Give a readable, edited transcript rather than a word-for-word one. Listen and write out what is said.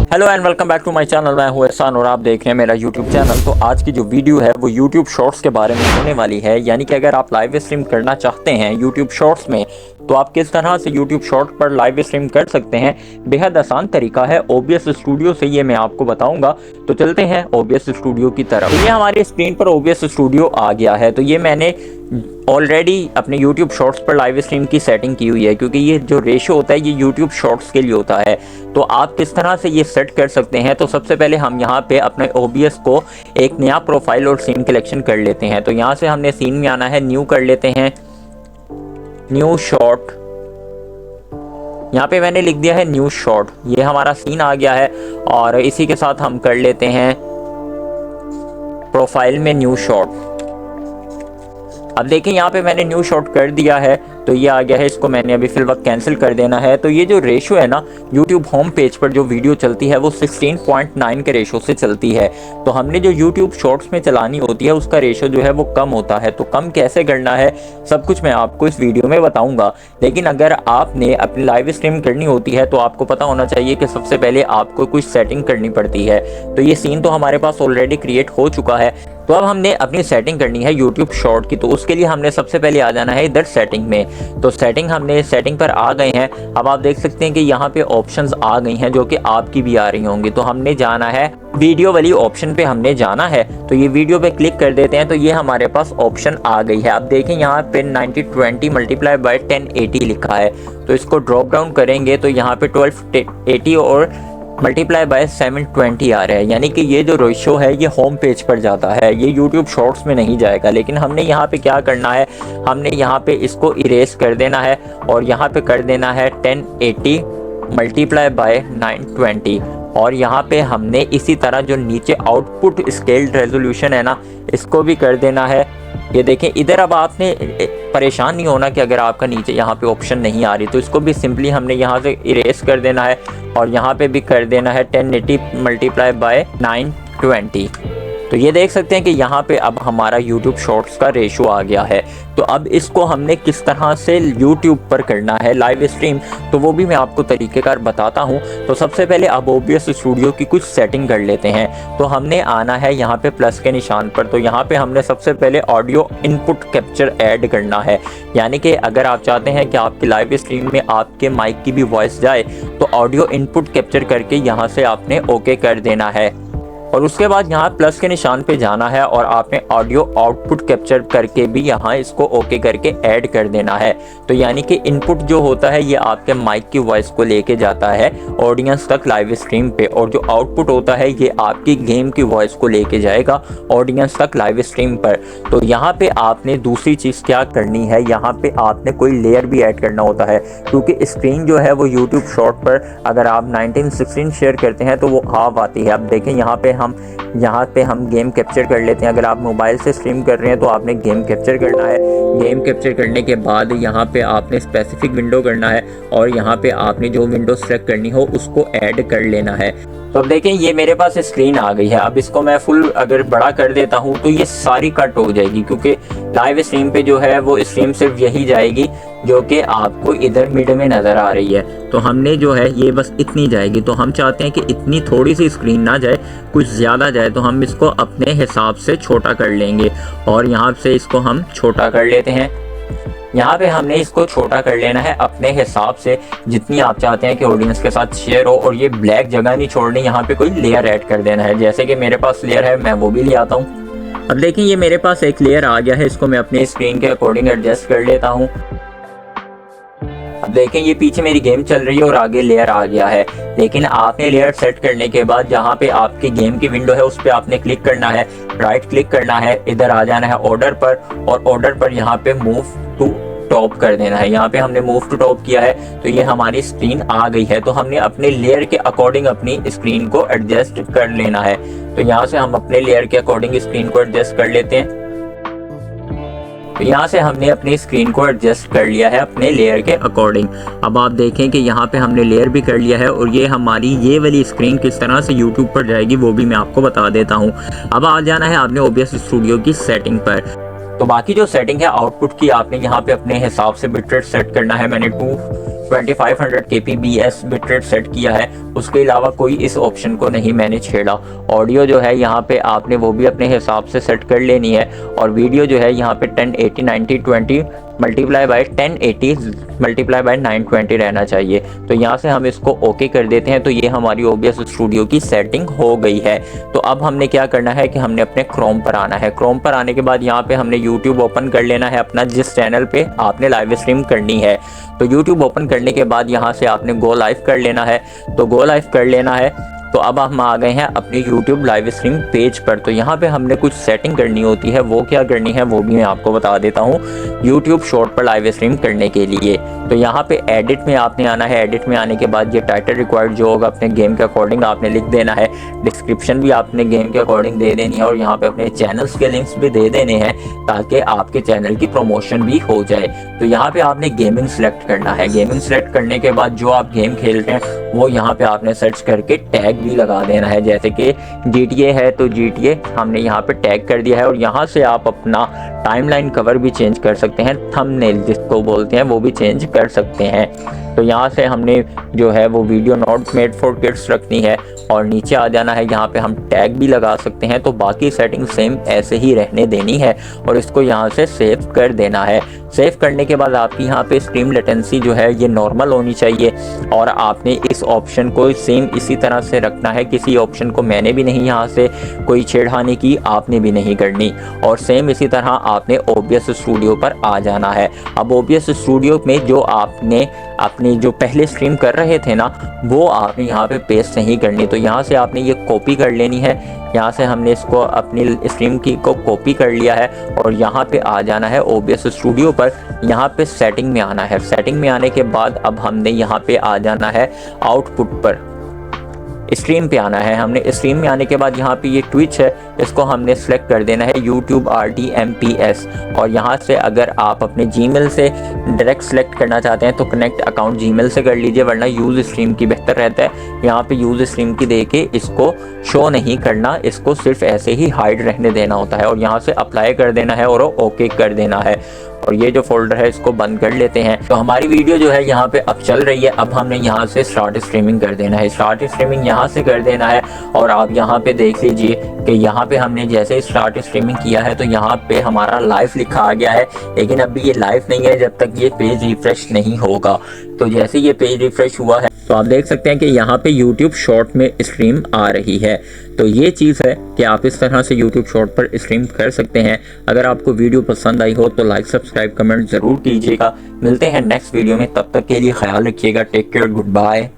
Hello and welcome back to my channel. मैं हूं एहसान और आप देख रहे हैं मेरा यूट्यूब चैनल। तो आज की जो वीडियो है वो यूट्यूब शॉर्ट्स के बारे में होने वाली है। यानी कि अगर आप लाइव स्ट्रीम करना चाहते हैं यूट्यूब शॉर्ट्स में तो आप किस तरह से यूट्यूब शॉर्ट पर लाइव स्ट्रीम कर सकते हैं। बेहद आसान तरीका है OBS स्टूडियो से, ये मैं आपको बताऊंगा। तो चलते हैं OBS स्टूडियो की तरफ। ये हमारी स्क्रीन पर OBS स्टूडियो आ गया है। तो ये मैंने ऑलरेडी अपने YouTube शॉर्ट्स पर लाइव स्ट्रीम की सेटिंग की हुई है, क्योंकि ये जो रेशो होता है ये YouTube शॉर्ट्स के लिए होता है। तो आप किस तरह से ये सेट कर सकते हैं। तो सबसे पहले हम यहाँ पे अपने OBS को एक नया प्रोफाइल और सीन कलेक्शन कर लेते हैं। तो यहाँ से हमने सीन में आना है, न्यू कर लेते हैं, न्यू शॉर्ट। यहाँ पे मैंने लिख दिया है न्यू शॉर्ट। ये हमारा सीन आ गया है और इसी के साथ हम कर लेते हैं प्रोफाइल में न्यू शॉर्ट। अब देखिए यहाँ पे मैंने न्यू शॉट कर दिया है, तो ये आ गया है। इसको मैंने अभी फिल वक्त कैंसिल कर देना है। तो ये जो रेशो है ना, YouTube होम पेज पर जो वीडियो चलती है वो 16.9 के रेशो से चलती है। तो हमने जो YouTube शॉर्ट्स में चलानी होती है उसका रेशो जो है वो कम होता है। तो कम कैसे करना है सब कुछ मैं आपको इस वीडियो में बताऊंगा। लेकिन अगर आपने अपनी लाइव स्ट्रीम करनी होती है तो आपको पता होना चाहिए कि सबसे पहले आपको कुछ सेटिंग करनी पड़ती है। तो ये सीन तो हमारे पास ऑलरेडी क्रिएट हो चुका है। तो अब हमने अपनी सेटिंग करनी है YouTube शॉर्ट की। तो उसके लिए हमने सबसे पहले आ जाना है इधर सेटिंग में। तो हमने सेटिंग पर आ गए हैं। अब आप देख सकते हैं कि यहाँ पे ऑप्शंस आ गई हैं जो कि आपकी भी आ रही होंगी। तो हमने जाना है वीडियो वाली ऑप्शन पे, हमने जाना है। तो ये वीडियो पे क्लिक कर देते हैं। तो ये हमारे पास ऑप्शन आ गई है। अब देखें यहाँ पे 9020 मल्टीप्लाई बाय 1080 लिखा है। तो इसको ड्रॉप डाउन करेंगे तो यहाँ पे 1280 और मल्टीप्लाई बाय 720 आ रहा है। यानी कि ये जो रेशो है ये होम पेज पर जाता है, ये YouTube शॉर्ट्स में नहीं जाएगा। लेकिन हमने यहाँ पे क्या करना है, हमने यहाँ पे इसको इरेज कर देना है और यहाँ पे कर देना है 1080 मल्टीप्लाई बाय 920। और यहाँ पे हमने इसी तरह जो नीचे आउटपुट स्केल्ड रेजोल्यूशन है ना, इसको भी कर देना है। ये देखें इधर। अब आपने परेशान नहीं होना कि अगर आपका नीचे यहाँ पे ऑप्शन नहीं आ रही, तो इसको भी सिंपली हमने यहाँ से इरेज कर देना है और यहाँ पे भी कर देना है 1080 मल्टीप्लाई बाय 920। तो ये देख सकते हैं कि यहाँ पे अब हमारा YouTube शॉर्ट्स का रेशो आ गया है। तो अब इसको हमने किस तरह से YouTube पर करना है लाइव स्ट्रीम, तो वो भी मैं आपको तरीक़ेकार बताता हूँ। तो सबसे पहले अब OBS स्टूडियो की कुछ सेटिंग कर लेते हैं। तो हमने आना है यहाँ पे प्लस के निशान पर। तो यहाँ पे हमने सबसे पहले ऑडियो इनपुट कैप्चर ऐड करना है। यानी कि अगर आप चाहते हैं कि आपकी लाइव स्ट्रीम में आपके माइक की भी वॉइस जाए तो ऑडियो इनपुट कैप्चर करके यहाँ से आपने ओके कर देना है। और उसके बाद यहाँ प्लस के निशान पे जाना है और आपने ऑडियो आउटपुट कैप्चर करके भी यहाँ इसको ओके करके ऐड कर देना है। तो यानी कि इनपुट जो होता है ये आपके माइक की वॉइस को लेके जाता है ऑडियंस तक लाइव स्ट्रीम पे, और जो आउटपुट होता है ये आपकी गेम की वॉइस को लेके जाएगा ऑडियंस तक लाइव स्ट्रीम पर। तो यहाँ पे आपने दूसरी चीज़ क्या करनी है, यहाँ पे आपने कोई लेयर भी ऐड करना होता है, क्योंकि स्क्रीन जो है वो YouTube शॉर्ट पर अगर आप 1916 शेयर करते हैं तो वो हाफ आती है। अब देखें यहाँ पे हम गेम कैप्चर कर लेते हैं। अगर आप मोबाइल से स्ट्रीम कर रहे हैं तो आपने गेम कैप्चर करना है। गेम कैप्चर करने के बाद यहाँ पे आपने स्पेसिफिक विंडो करना है और यहाँ पे आपने जो विंडो सेलेक्ट करनी हो उसको ऐड कर लेना है। तो अब देखें ये मेरे पास स्क्रीन आ गई है। अब इसको मैं फुल अगर बड़ा कर देता हूँ तो ये सारी कट हो जाएगी, क्योंकि लाइव स्ट्रीम पे जो है वो स्ट्रीम सिर्फ यही जाएगी जो कि आपको इधर मिड में नज़र आ रही है। तो हमने जो है ये बस इतनी जाएगी। तो हम चाहते हैं कि इतनी थोड़ी सी स्क्रीन ना जाए, कुछ ज़्यादा जाए। तो हम इसको अपने हिसाब से छोटा कर लेंगे और यहाँ से इसको हम छोटा कर लेते हैं। यहाँ पे हमने इसको छोटा कर लेना है अपने हिसाब से, जितनी आप चाहते हैं कि ऑडियंस के साथ शेयर हो। और ये ब्लैक जगह नहीं छोड़नी, यहाँ पे कोई लेयर ऐड कर देना है। जैसे कि मेरे पास लेयर है, मैं वो भी ले आता हूँ। अब देखिए ये मेरे पास एक लेयर आ गया है, इसको मैं अपनी स्क्रीन के अकॉर्डिंग एडजस्ट कर लेता हूँ। अब देखें ये पीछे मेरी गेम चल रही है और आगे लेयर आ गया है। लेकिन आपने लेयर सेट करने के बाद जहाँ पे आपकी गेम की विंडो है उस पर आपने क्लिक करना है, राइट क्लिक करना है, इधर आ जाना है ऑर्डर पर, और ऑर्डर पर यहाँ पे मूव टू टॉप कर देना है। यहाँ पे हमने मूव टू टॉप किया है तो ये हमारी स्क्रीन आ गई है। तो हमने अपने लेयर के अकॉर्डिंग अपनी स्क्रीन को एडजस्ट कर लेना है। तो यहाँ से हम अपने लेयर के अकॉर्डिंग स्क्रीन को एडजस्ट कर लेते हैं। तो यहाँ से हमने अपनी स्क्रीन को एडजस्ट कर लिया है अपने लेयर के अकॉर्डिंग। अब आप देखें कि यहाँ पे हमने लेयर भी कर लिया है और ये हमारी ये वाली स्क्रीन किस तरह से YouTube पर जाएगी वो भी मैं आपको बता देता हूँ। अब आ जाना है आपने OBS स्टूडियो की सेटिंग पर। तो बाकी जो सेटिंग है आउटपुट की आपने यहाँ पे अपने हिसाब से बिटरेट सेट करना है। मैंने 2500 kbps बिटरेट सेट किया है, उसके अलावा कोई इस ऑप्शन को नहीं मैंने छेड़ा। ऑडियो जो है यहाँ पे आपने वो भी अपने हिसाब से सेट कर लेनी है, और वीडियो जो है यहाँ पे 1080 90 20 मल्टीप्लाई बाय 1080 मल्टीप्लाई बाय 920 रहना चाहिए। तो यहाँ से हम इसको ओके कर देते हैं। तो ये हमारी OBS स्टूडियो की सेटिंग हो गई है। तो अब हमने क्या करना है कि हमने अपने क्रोम पर आना है। क्रोम पर आने के बाद यहाँ पे हमने YouTube ओपन कर लेना है अपना, जिस चैनल पे आपने लाइव स्ट्रीम करनी है। तो YouTube ओपन करने के बाद यहाँ से आपने गो लाइव कर लेना है। तो गो लाइव कर लेना है। तो अब हम आ गए हैं अपने YouTube लाइव स्ट्रीम पेज पर। तो यहाँ पे हमने कुछ सेटिंग करनी होती है, वो क्या करनी है वो भी मैं आपको बता देता हूँ। YouTube शॉर्ट पर लाइव स्ट्रीम करने के लिए तो यहाँ पे एडिट में आपने आना है। एडिट में आने के बाद ये टाइटल रिक्वायर्ड जो होगा अपने गेम के अकॉर्डिंग आपने लिख देना है। डिस्क्रिप्शन भी आपने गेम के अकॉर्डिंग दे देनी है, और यहाँ पे अपने चैनल्स के लिंक्स भी दे देने हैं ताकि आपके चैनल की प्रमोशन भी हो जाए। तो यहाँ पे आपने गेमिंग सेलेक्ट करना है। गेमिंग सेलेक्ट करने के बाद जो आप गेम खेल रहे हैं वो यहाँ पे आपने सर्च करके टैग भी लगा देना है। जैसे कि GTA है तो GTA हमने यहाँ पे टैग कर दिया है, और यहाँ से आप अपना टाइमलाइन कवर भी चेंज कर सकते हैं, थंबनेल जिसको बोलते हैं वो भी चेंज कर सकते हैं। तो यहाँ से हमने जो है वो video not made for kids रखनी है, और नीचे आ जाना है। यहाँ पे हम टैग भी लगा सकते हैं। तो बाकी सेटिंग सेम ऐसे ही रहने देनी है, और इसको यहाँ से सेव कर देना है। सेव करने के बाद आपकी यहाँ पे स्ट्रीम लेटेंसी जो है ये नॉर्मल होनी चाहिए, और आपने इस ऑप्शन को सेम इसी तरह से रखना है। किसी ऑप्शन को मैंने भी नहीं यहाँ से कोई छेड़खानी की, आपने भी नहीं करनी। और सेम इसी तरह आपने OBS स्टूडियो पर आ जाना है। अब OBS स्टूडियो में जो आपने अपनी जो पहले स्ट्रीम कर रहे थे ना, वो आपने यहाँ पे पेस्ट नहीं करनी। तो यहाँ से आपने ये कॉपी कर लेनी है। यहाँ से हमने इसको अपनी स्ट्रीम की को कॉपी कर लिया है, और यहाँ पे आ जाना है OBS स्टूडियो पर। यहाँ पे सेटिंग में आना है। सेटिंग में आने के बाद अब हमने यहाँ पे आ जाना है आउटपुट पर, स्ट्रीम पे आना है। हमने स्ट्रीम में आने के बाद यहाँ पे ये ट्विच है, इसको हमने सेलेक्ट कर देना है YouTube RTMPS। और यहाँ से अगर आप अपने Gmail से डायरेक्ट सेलेक्ट करना चाहते हैं तो कनेक्ट अकाउंट Gmail से कर लीजिए, वरना यूज़ स्ट्रीम की बेहतर रहता है। यहाँ पे यूज़ स्ट्रीम की दे के इसको शो नहीं करना, इसको सिर्फ ऐसे ही हाइड रहने देना होता है, और यहाँ से अप्लाई कर देना है और ओके कर देना है। और ये जो फोल्डर है इसको बंद कर लेते हैं। तो हमारी वीडियो जो है यहाँ पे अब चल रही है। अब हमने यहाँ से स्टार्ट स्ट्रीमिंग कर देना है। स्टार्ट स्ट्रीमिंग यहाँ से कर देना है, और आप यहाँ पे देख लीजिए कि यहाँ पे हमने जैसे स्टार्ट स्ट्रीमिंग किया है तो यहाँ पे हमारा लाइव लिखा आ गया है, लेकिन अभी ये लाइव नहीं है जब तक ये पेज रिफ्रेश नहीं होगा। तो जैसे ये पेज रिफ्रेश हुआ है तो आप देख सकते हैं कि यहाँ पे YouTube शॉर्ट में स्ट्रीम आ रही है। तो ये चीज़ है कि आप इस तरह से YouTube शॉर्ट पर स्ट्रीम कर सकते हैं। अगर आपको वीडियो पसंद आई हो तो लाइक सब्सक्राइब कमेंट ज़रूर कीजिएगा। मिलते हैं नेक्स्ट वीडियो में, तब तक के लिए ख्याल रखिएगा। Take care, good bye.